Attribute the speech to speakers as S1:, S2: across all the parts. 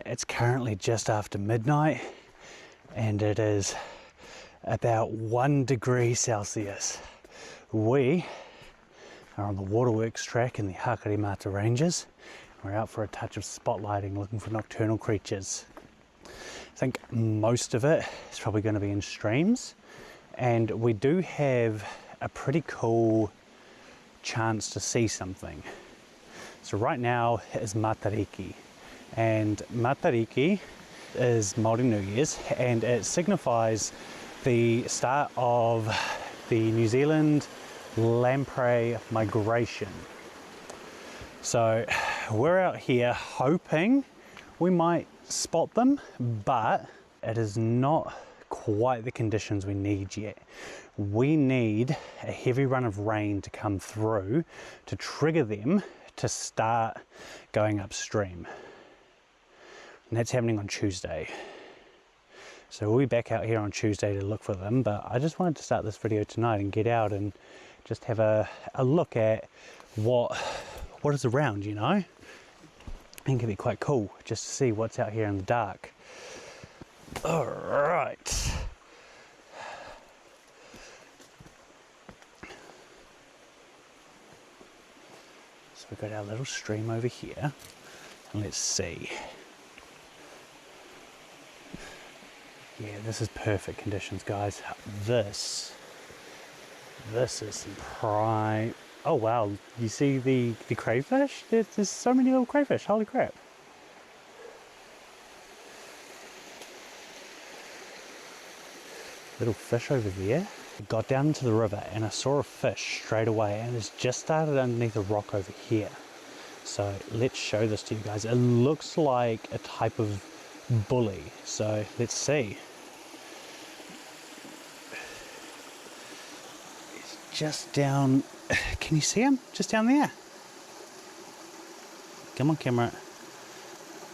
S1: It's currently just after midnight and it is about 1 degree Celsius. We are on the waterworks track in the Hakarimata Ranges. We're out for a touch of spotlighting, looking for nocturnal creatures. I think most of it is probably going to be in streams, and we do have a pretty cool chance to see something. So right now is Matariki, and Matariki is Māori New Year's, and it signifies the start of the New Zealand lamprey migration. So we're out here hoping we might spot them, but it is not quite the conditions we need yet. We need a heavy run of rain to come through to trigger them to start going upstream. And that's happening on Tuesday. So we'll be back out here on Tuesday to look for them, but I just wanted to start this video tonight and get out and just have a look at what is around, you know? I think it'd be quite cool just to see what's out here in the dark. All right. So we've got our little stream over here, and let's see. Yeah, this is perfect conditions, guys. This is some prime. Oh wow, you see the crayfish? There's so many little crayfish, holy crap. Little fish over there. I got down into the river and I saw a fish straight away, and it's just started underneath a rock over here. So let's show this to you guys. It looks like a type of bully. So let's see. It's just down. Can you see him? Just down there. Come on, camera.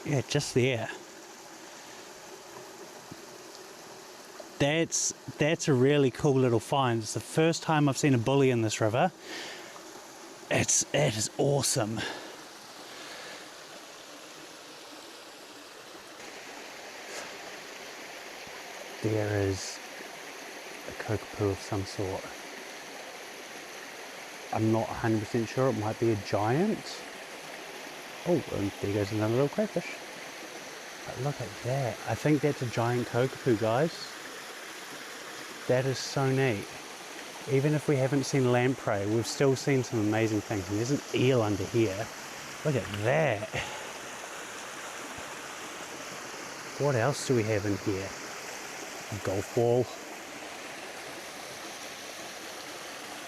S1: Yeah, just there. That's a really cool little find. It's the first time I've seen a bully in this river. It is awesome. There is a cockapoo of some sort. I'm not 100% sure, it might be a giant. Oh, and there goes another little crayfish. But look at that. I think that's a giant cockapoo, guys. That is so neat. Even if we haven't seen lamprey, we've still seen some amazing things. And there's an eel under here. Look at that. What else do we have in here? A golf ball.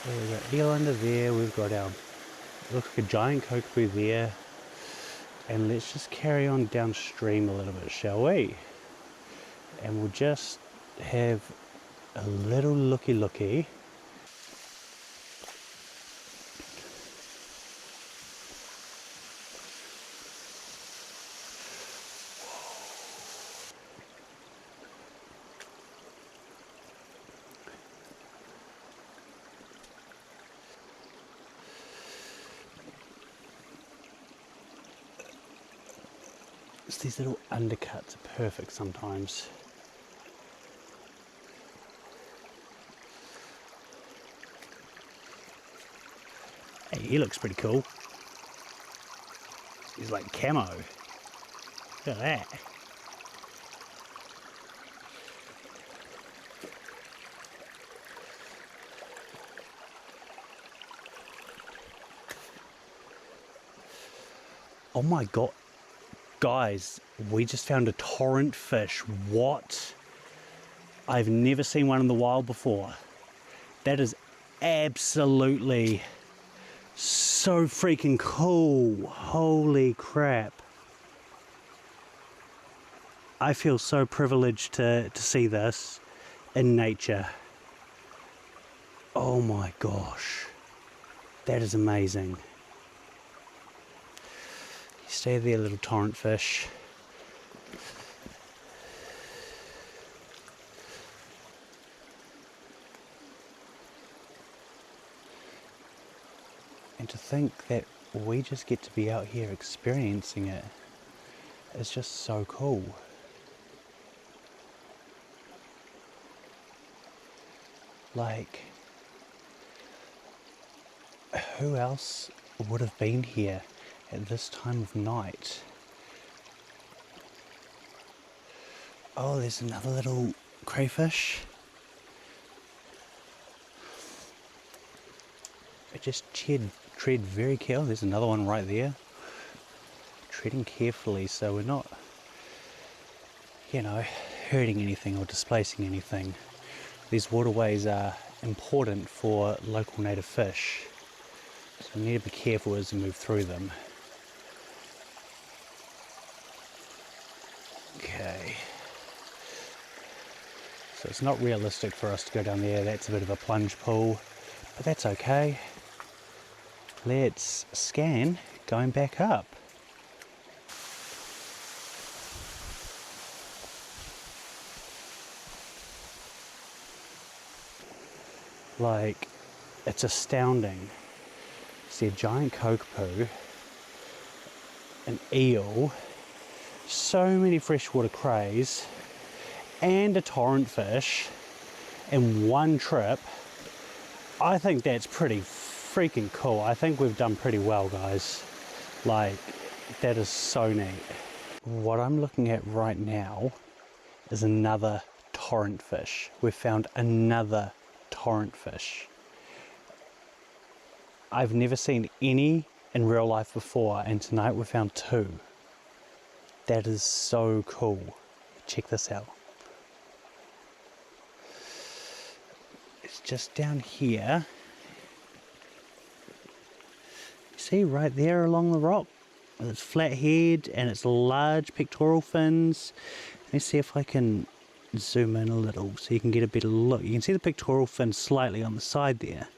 S1: We've got eel under there, we've got our, looks like a giant cockapoo there, and let's just carry on downstream a little bit, shall we? And we'll just have a little looky. These little undercuts are perfect sometimes. Hey, he looks pretty cool. He's like camo. Look at that. Oh my god. Guys, we just found a torrent fish. What? I've never seen one in the wild before. That is absolutely so freaking cool. Holy crap. I feel so privileged to see this in nature. Oh my gosh. That is amazing. Stay there, little torrent fish. And to think that we just get to be out here experiencing it. is just so cool. Like, who else would have been here at this time of night? Oh, there's another little crayfish. It just tread very carefully. There's another one right there. Treading carefully so we're not, you know, hurting anything or displacing anything. These waterways are important for local native fish, so we need to be careful as we move through them. Okay. So it's not realistic for us to go down there. That's a bit of a plunge pool, but that's okay. Let's scan going back up. Like, it's astounding. See a giant kokopu, an eel, so many freshwater crays, and a torrent fish in one trip. I think that's pretty freaking cool. I think we've done pretty well, guys. Like, that is so neat. What I'm looking at right now is another torrent fish. We've found another torrent fish. I've never seen any in real life before, and tonight we found two. That is so cool. Check this out. It's just down here. See right there along the rock, with its flat head and its large pectoral fins. Let me see if I can zoom in a little so you can get a better look. You can see the pectoral fin slightly on the side there,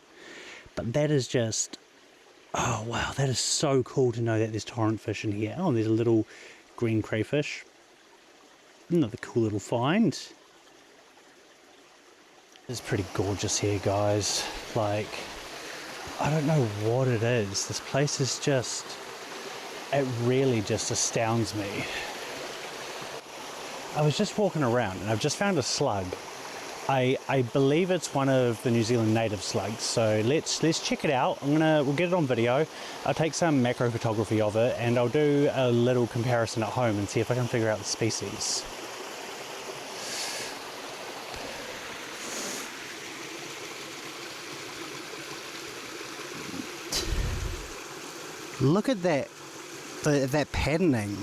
S1: but that is just, oh wow, that is so cool to know that there's torrent fish in here. Oh, and there's a little green crayfish. Another cool little find. It's pretty gorgeous here, guys. Like, I don't know what it is. This place is just, it really just astounds me. I was just walking around and I've just found a slug. I believe it's one of the New Zealand native slugs, so let's check it out. We'll get it on video. I'll take some macro photography of it and I'll do a little comparison at home and see if I can figure out the species. Look at that, that patterning.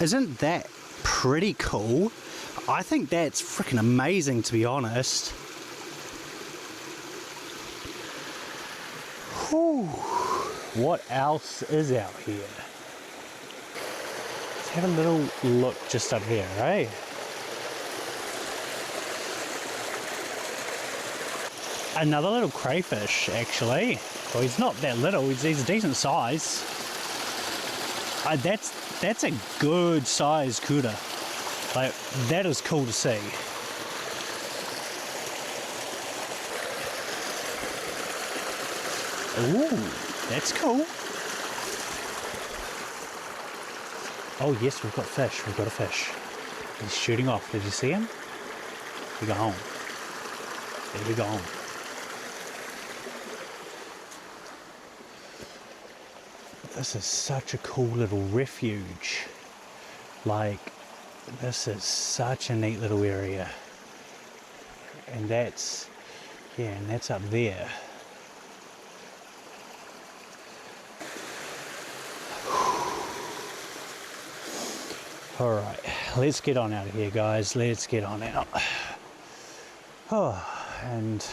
S1: Isn't that pretty cool? I think that's freaking amazing, to be honest. Whew. What else is out here? Let's have a little look just up here, right? Another little crayfish, actually. Well, he's not that little, he's a decent size. That's a good size cuda. Like, that is cool to see. Ooh, that's cool. Oh yes, we've got fish, we've got a fish. He's shooting off, did you see him? We go home. There we go home. This is such a cool little refuge. Like, this is such a neat little area. And that's, yeah, and that's up there. All right, let's get on out of here, guys. Let's get on out. Oh, and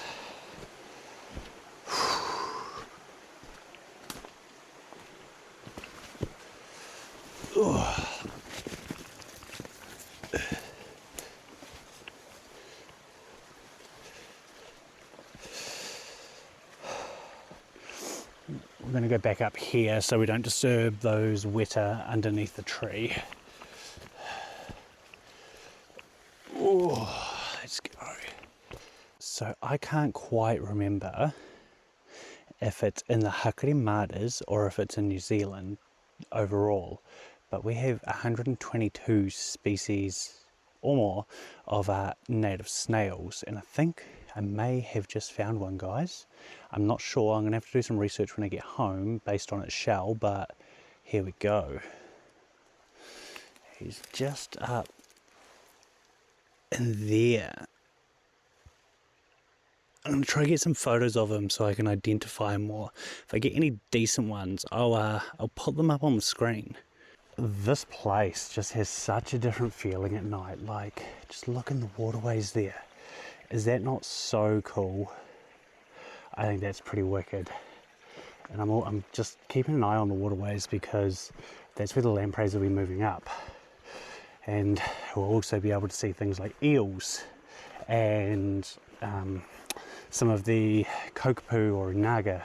S1: we're going to go back up here so we don't disturb those weta underneath the tree. Oh, let's go. So I can't quite remember if it's in the Hakarimatas or if it's in New Zealand overall, but we have 122 species or more of native snails, and I think I may have just found one, guys. I'm not sure. I'm gonna have to do some research when I get home based on its shell, but here we go. He's just up in there. I'm gonna try to get some photos of him so I can identify him more. If I get any decent ones, I'll put them up on the screen. This place just has such a different feeling at night. Like, just look in the waterways there. Is that not so cool? I think that's pretty wicked. And I'm just keeping an eye on the waterways because that's where the lampreys will be moving up. And we'll also be able to see things like eels and some of the kokopu or naga,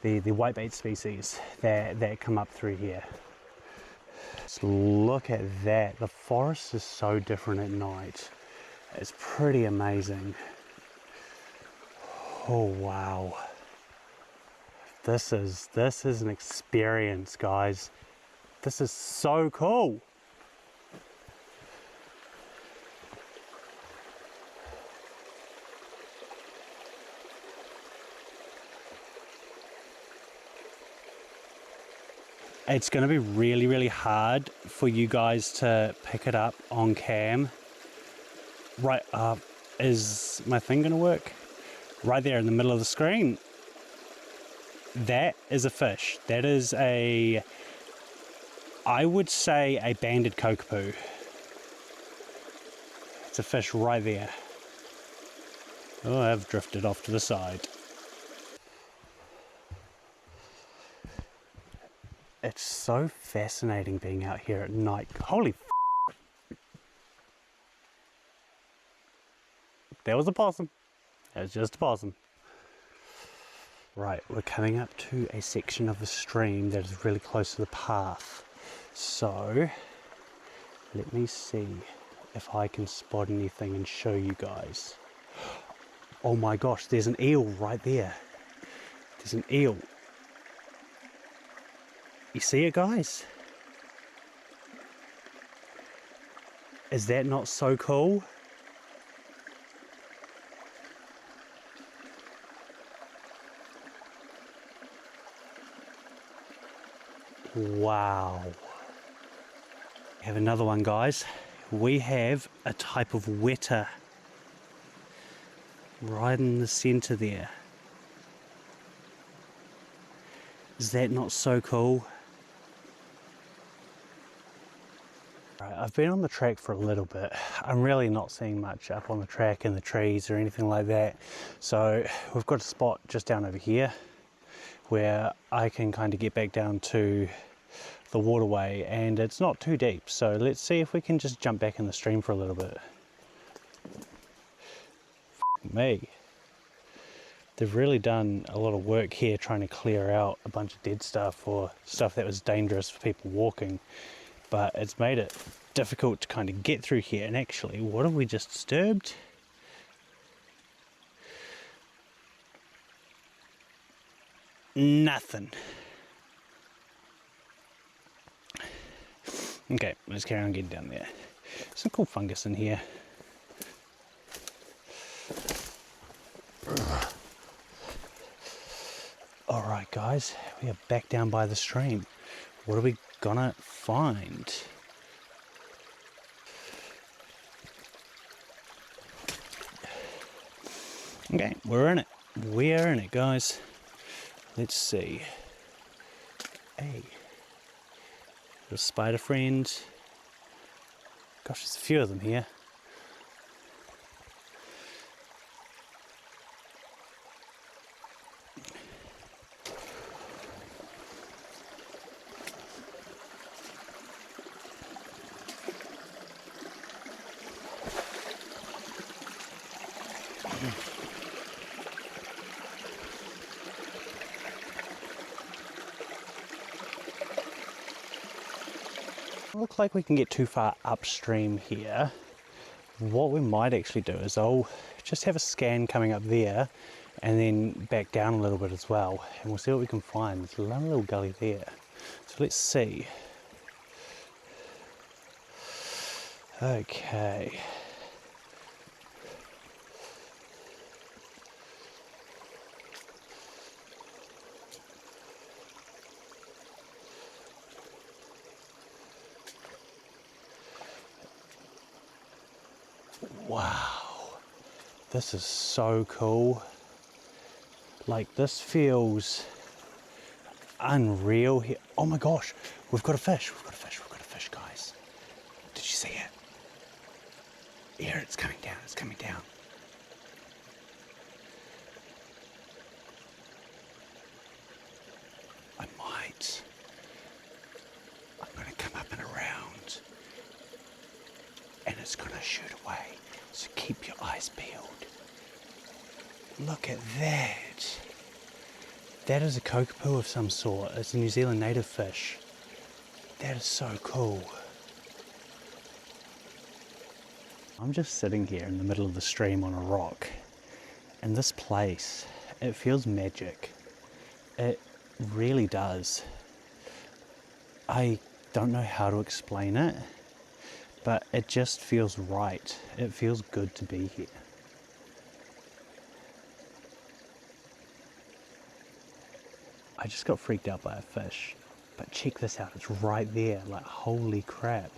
S1: the whitebait species that come up through here. Just look at that. The forest is so different at night. It's pretty amazing. Oh wow. This is an experience, guys. This is so cool. It's going to be really, really hard for you guys to pick it up on cam. Right, is my thing going to work? Right there in the middle of the screen. That is a fish. That is I would say a banded kokopu. It's a fish right there. Oh, I've drifted off to the side. It's so fascinating being out here at night. Holy f***. That was a possum. That was just a possum. Right, we're coming up to a section of the stream that is really close to the path. So, let me see if I can spot anything and show you guys. Oh my gosh, there's an eel right there. There's an eel. You see it, guys? Is that not so cool? Wow. We have another one, guys. We have a type of weta right in the center there. Is that not so cool? Right, I've been on the track for a little bit. I'm really not seeing much up on the track in the trees or anything like that. So we've got a spot just down over here where I can kind of get back down to the waterway, and it's not too deep. So let's see if we can just jump back in the stream for a little bit. Me. They've really done a lot of work here trying to clear out a bunch of dead stuff or stuff that was dangerous for people walking, but it's made it difficult to kind of get through here. And actually, what have we just disturbed? Nothing. Okay, let's carry on getting down there. Some cool fungus in here. Alright guys, we are back down by the stream. What are we gonna find? Okay, we're in it. We are in it, guys. Let's see. Hey. Little spider friend. Gosh, there's a few of them here. Look like we can get too far upstream here. What we might actually do is I'll just have a scan coming up there and then back down a little bit as well, and we'll see what we can find. There's a lovely little gully there, so let's see. Okay. Wow, this is so cool. Like, this feels unreal here. Oh my gosh, we've got a fish, guys. Did you see it? Here, it's coming down, it's coming down. I'm gonna come up and around, and it's gonna shoot away. So keep your eyes peeled. Look at that. That is a cockapoo of some sort. It's a New Zealand native fish. That is so cool. I'm just sitting here in the middle of the stream on a rock, and this place, it feels magic. It really does. I don't know how to explain it, but it just feels right. It feels good to be here. I just got freaked out by a fish, but check this out, it's right there, like holy crap.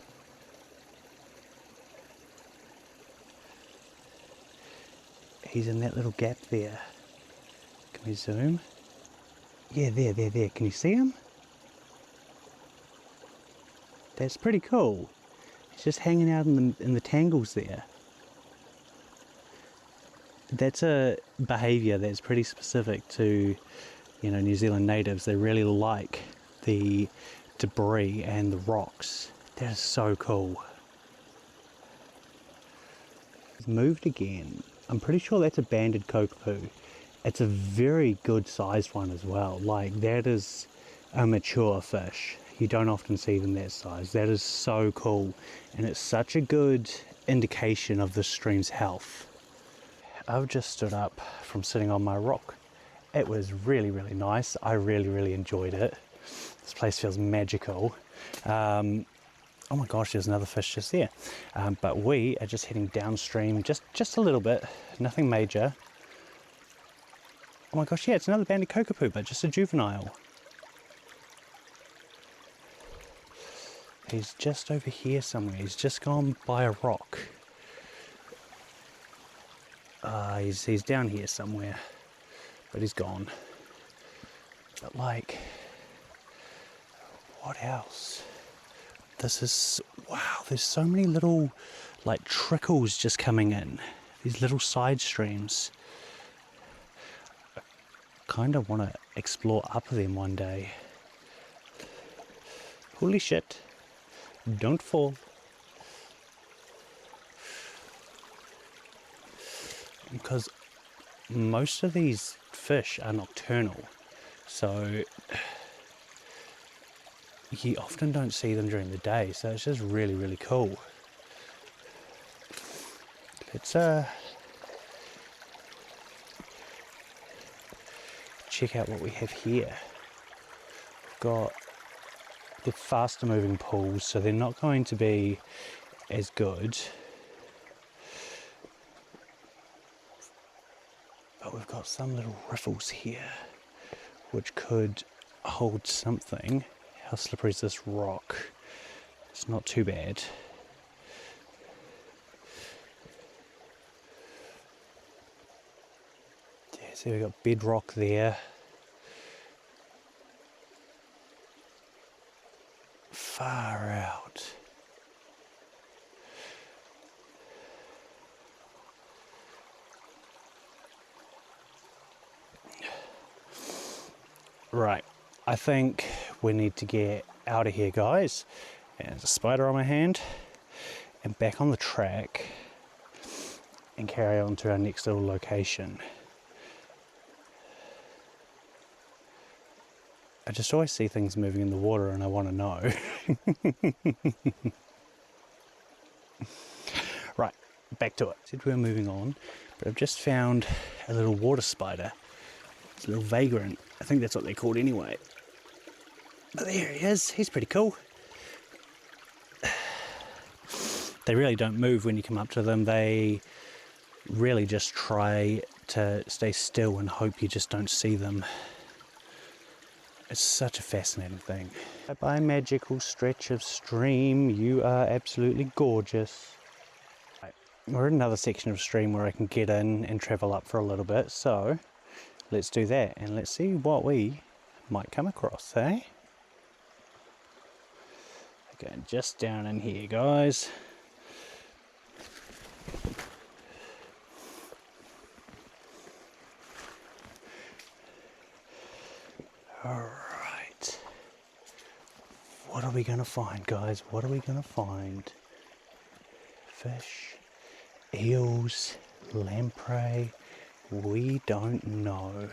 S1: He's in that little gap there. Can we zoom? Yeah, there. Can you see him? That's pretty cool. He's just hanging out in the tangles there. That's a behaviour that's pretty specific to, New Zealand natives. They really like the debris and the rocks. That is so cool. It's moved again. I'm pretty sure that's a banded cockapoo. It's a very good sized one as well. Like, that is a mature fish. You don't often see them that size. That is so cool. And it's such a good indication of the stream's health. I've just stood up from sitting on my rock. It was really, really nice. I really, really enjoyed it. This place feels magical. Oh my gosh, there's another fish just there. But we are just heading downstream just a little bit, nothing major. Oh my gosh, yeah, it's another banded cockapoo, but just a juvenile. He's just over here somewhere. He's just gone by a rock. He's down here somewhere, but he's gone. But like, what else? This is, wow, there's so many little like trickles just coming in. These little side streams. I kind of want to explore up them one day. Holy shit. Don't fall. Because most of these fish are nocturnal. So you often don't see them during the day, so it's just really, really cool. Let's check out what we have here. We've got the faster moving pools, so they're not going to be as good. But we've got some little riffles here, which could hold something. How slippery is this rock? It's not too bad. Yeah, so we've got bedrock there. Far out. Right, I think we need to get out of here, guys. And there's a spider on my hand. And back on the track and carry on to our next little location. I just always see things moving in the water and I want to know. Right, back to it. Said we were moving on, but I've just found a little water spider. It's a little vagrant. I think that's what they're called anyway. But there he is. He's pretty cool. They really don't move when you come up to them. They really just try to stay still and hope you just don't see them. It's such a fascinating thing. Bye, magical stretch of stream. You are absolutely gorgeous. Right. We're in another section of stream where I can get in and travel up for a little bit, so let's do that and let's see what we might come across, eh? Okay, just down in here, guys. Alright. What are we gonna find, guys? What are we gonna find? Fish, eels, lamprey, we don't know.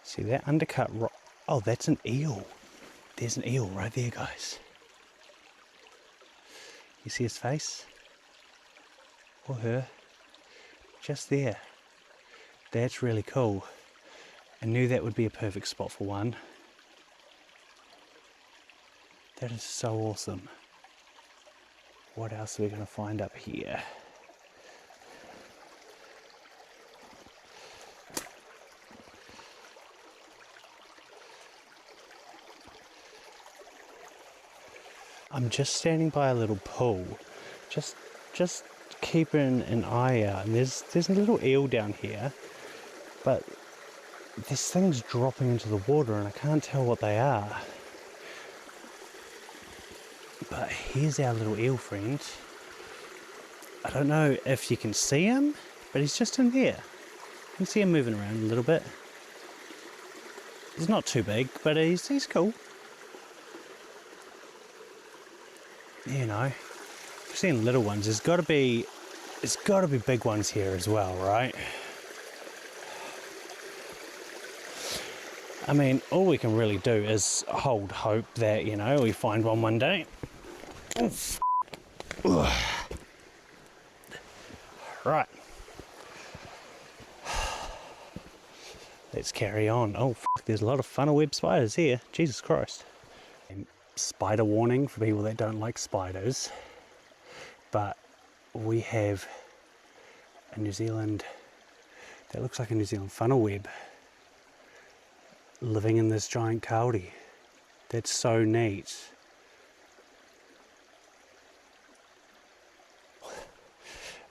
S1: See that undercut rock? Oh, that's an eel. There's an eel right there, guys. You see his face? Or her? Just there. That's really cool. I knew that would be a perfect spot for one. That is so awesome. What else are we going to find up here? I'm just standing by a little pool, just keeping an eye out, and there's a little eel down here, but this thing's dropping into the water and I can't tell what they are. But here's our little eel friend. I don't know if you can see him, but he's just in there. You can see him moving around a little bit. He's not too big, but he's cool. You know, I've seen little ones. There's got to be big ones here as well, right? I mean, all we can really do is hold hope that, you know, we find one day. Oh, right. Let's carry on. Oh, there's a lot of funnel web spiders here. Jesus Christ. Spider warning for people that don't like spiders, but we have a New Zealand, that looks like a New Zealand funnel web living in this giant kauri. That's so neat.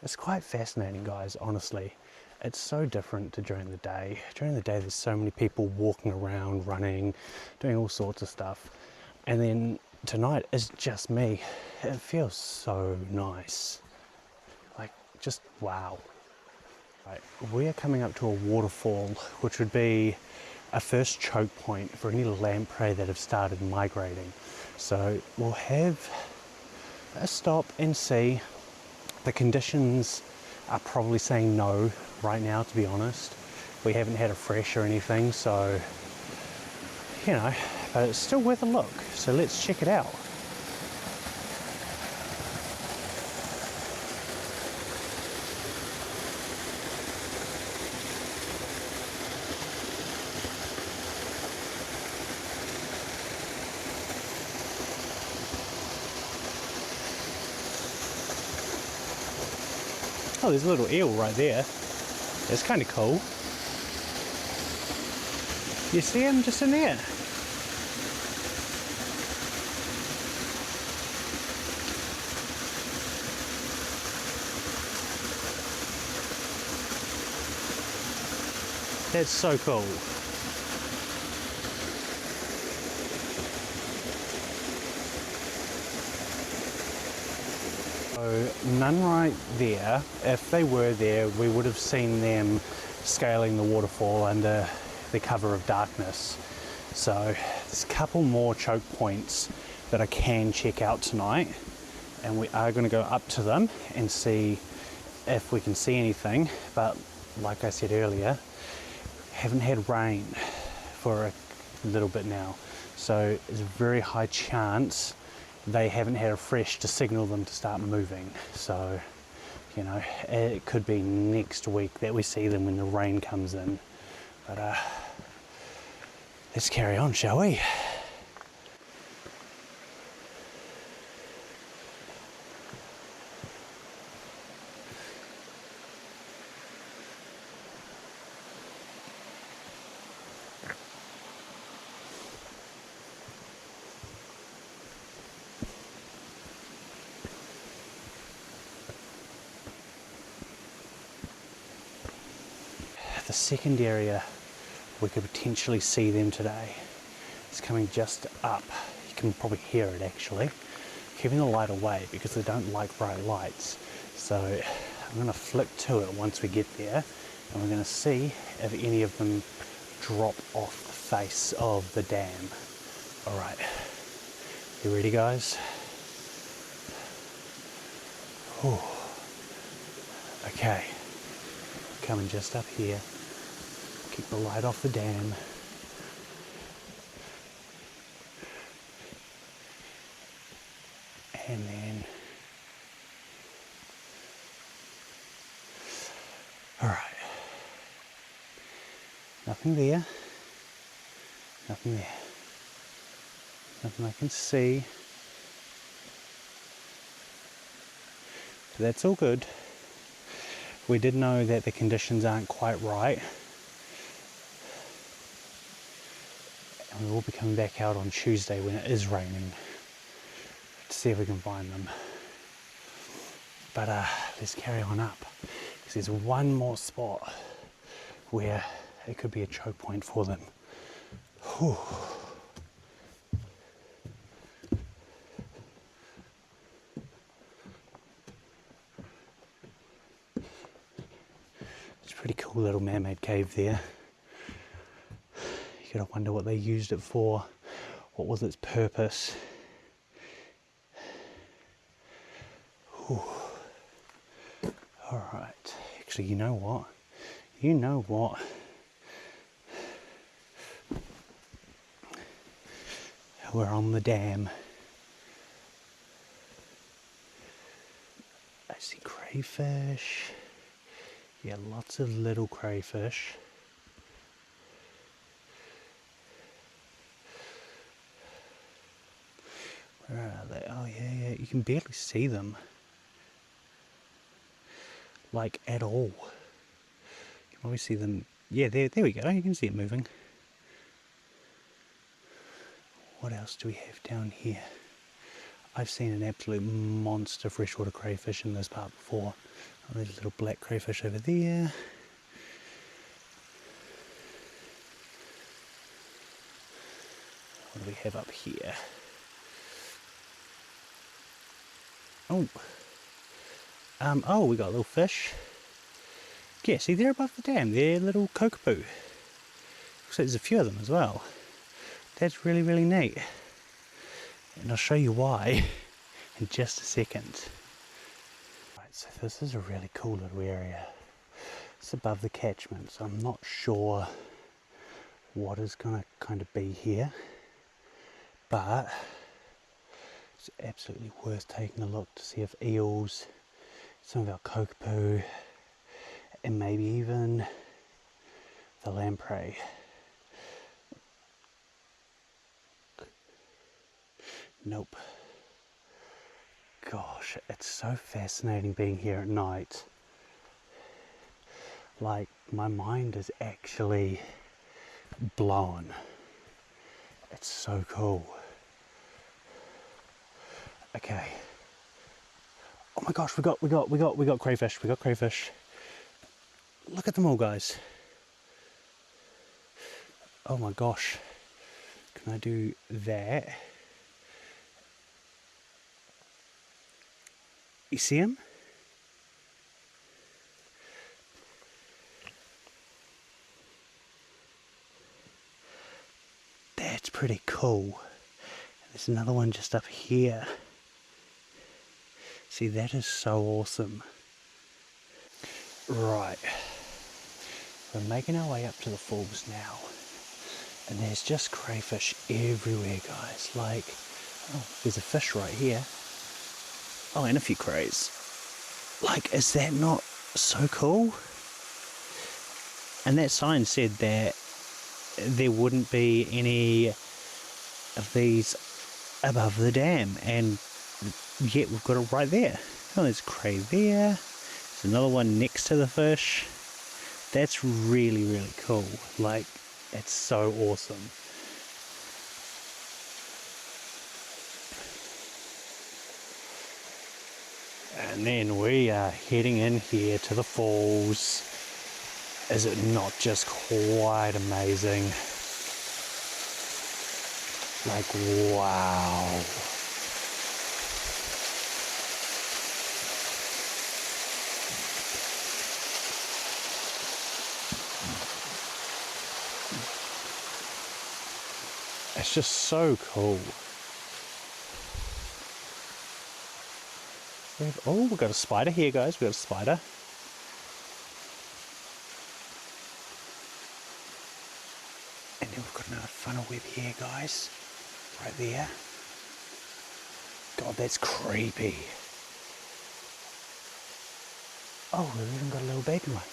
S1: It's quite fascinating, guys, honestly. It's so different to during the day. During the day there's so many people walking around, running, doing all sorts of stuff. And then tonight is just me. It feels so nice. Like, just wow. Right, we are coming up to a waterfall, which would be a first choke point for any lamprey that have started migrating. So we'll have a stop and see. The conditions are probably saying no right now, to be honest. We haven't had a fresh or anything, so, you know, but it's still worth a look. So let's check it out. Oh, there's a little eel right there. It's kind of cool. You see him just in there? That's so cool. So none right there. If they were there, we would have seen them scaling the waterfall under the cover of darkness. So there's a couple more choke points that I can check out tonight, and we are going to go up to them and see if we can see anything. But like I said earlier, haven't had rain for a little bit now, so there's a very high chance they haven't had a fresh to signal them to start moving. So, you know, it could be next week that we see them when the rain comes in. But Let's carry on, shall we? The second area we could potentially see them today. It's coming just up. You can probably hear it actually. Keeping the light away because they don't like bright lights. So I'm going to flick to it once we get there, and we're going to see if any of them drop off the face of the dam. All right, you ready, guys? Ooh. Okay, coming just up here. Keep the light off the dam. And then, all right, nothing there, nothing there, nothing I can see. So that's all good. We did know that the conditions aren't quite right. And we will be coming back out on Tuesday when it is raining to see if we can find them. But let's carry on up, because there's one more spot where it could be a choke point for them. Whew. It's a pretty cool little man-made cave there. You gotta wonder what they used it for. What was its purpose? Whew. All right. Actually, you know what? You know what? We're on the dam. I see crayfish. Yeah, lots of little crayfish. Where are they? Oh yeah, you can barely see them. Like at all. You can always see them. Yeah, there we go. You can see it moving. What else do we have down here? I've seen an absolute monster freshwater crayfish in this part before. Oh, there's a little black crayfish over there. What do we have up here? Oh, we got a little fish. Yeah, see, they're above the dam. They're little cockapoo. Looks like there's a few of them as well. That's really, really neat. And I'll show you why in just a second. Right, so this is a really cool little area. It's above the catchment, so I'm not sure what is going to kind of be here. But it's absolutely worth taking a look to see if eels, some of our cockapoo, and maybe even the lamprey. Nope. Gosh, it's so fascinating being here at night. Like, my mind is actually blown. It's so cool. Okay. Oh my gosh, we got crayfish. We got crayfish. Look at them all, guys. Oh my gosh. Can I do that? You see them? That's pretty cool. There's another one just up here. See, that is so awesome. Right. We're making our way up to the falls now. And there's just crayfish everywhere, guys. Like, oh, there's a fish right here. Oh, and a few crays. Like, is that not so cool? And that sign said that there wouldn't be any of these above the dam, and yet we've got it right there. Oh, there's cray there. There's another one next to the fish. That's really, really cool. Like, it's so awesome. And then we are heading in here to the falls. Is it not just quite amazing? Like, wow. It's just so cool. Oh, we've got a spider here, guys. We've got a spider. And then we've got another funnel web here, guys. Right there. God, that's creepy. Oh, we've even got a little baby one.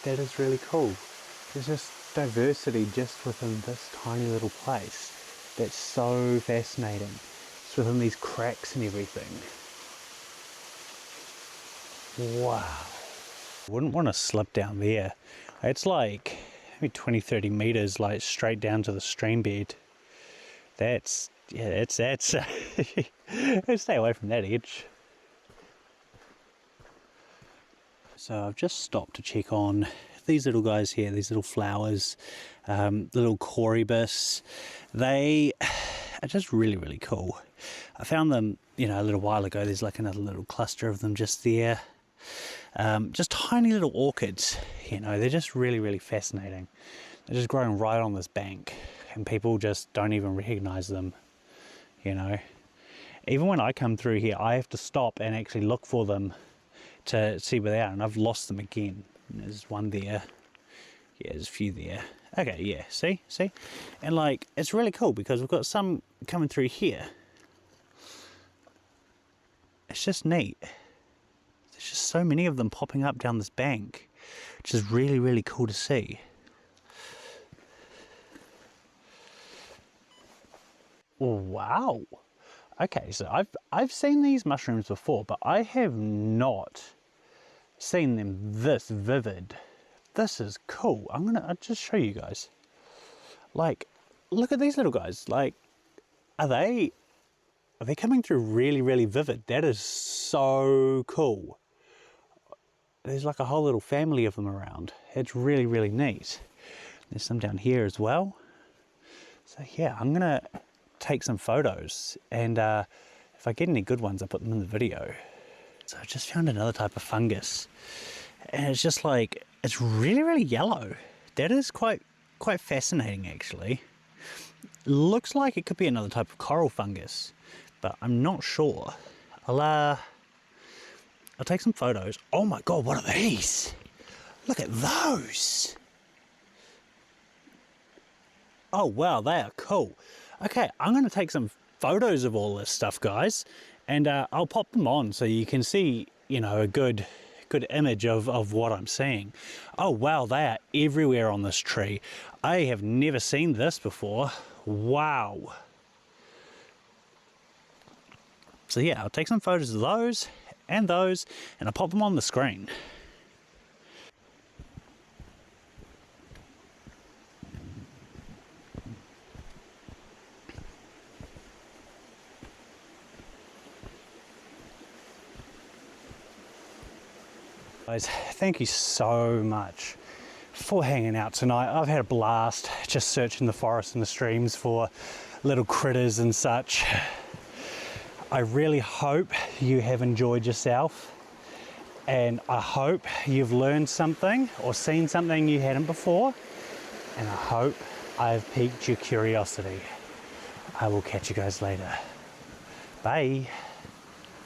S1: That is really cool. There's just diversity just within this tiny little place. That's so fascinating. Just within these cracks and everything. Wow. Wouldn't want to slip down there. It's like maybe 20-30 meters, like straight down to the stream bed. That's, yeah, that's stay away from that edge. So I've just stopped to check on these little guys here, these little flowers, the little corybus. They are just really, really cool. I found them, you know, a little while ago. There's like another little cluster of them just there. Just tiny little orchids, you know, they're just really, really fascinating. They're just growing right on this bank and people just don't even recognize them, you know. Even when I come through here, I have to stop and actually look for them to see where they are, and I've lost them again. And there's one there. Yeah, there's a few there. Okay, yeah, see? And like, it's really cool because we've got some coming through here. It's just neat. There's just so many of them popping up down this bank, which is really, really cool to see. Wow. Okay, so I've seen these mushrooms before, but I have not seen them this vivid. This is cool. I'll just show you guys. Like, look at these little guys. Like, are they coming through really, really vivid? That is so cool. There's like a whole little family of them around. It's really, really neat. There's some down here as well. So yeah, I'm gonna take some photos, and if I get any good ones, I'll put them in the video. So I just found another type of fungus, and it's just like, it's really, really yellow. That is quite fascinating, actually. Looks like it could be another type of coral fungus, but I'm not sure. I'll take some photos. Oh my God, what are these? Look at those. Oh wow, they are cool. Okay, I'm going to take some photos of all this stuff, guys, and I'll pop them on so you can see, you know, a good image of what I'm seeing. Oh wow, they are everywhere on this tree. I have never seen this before. Wow. So yeah, I'll take some photos of those, and I'll pop them on the screen. Guys, thank you so much for hanging out tonight. I've had a blast just searching the forest and the streams for little critters and such. I really hope you have enjoyed yourself, and I hope you've learned something or seen something you hadn't before, and I hope I've piqued your curiosity. I will catch you guys later. Bye.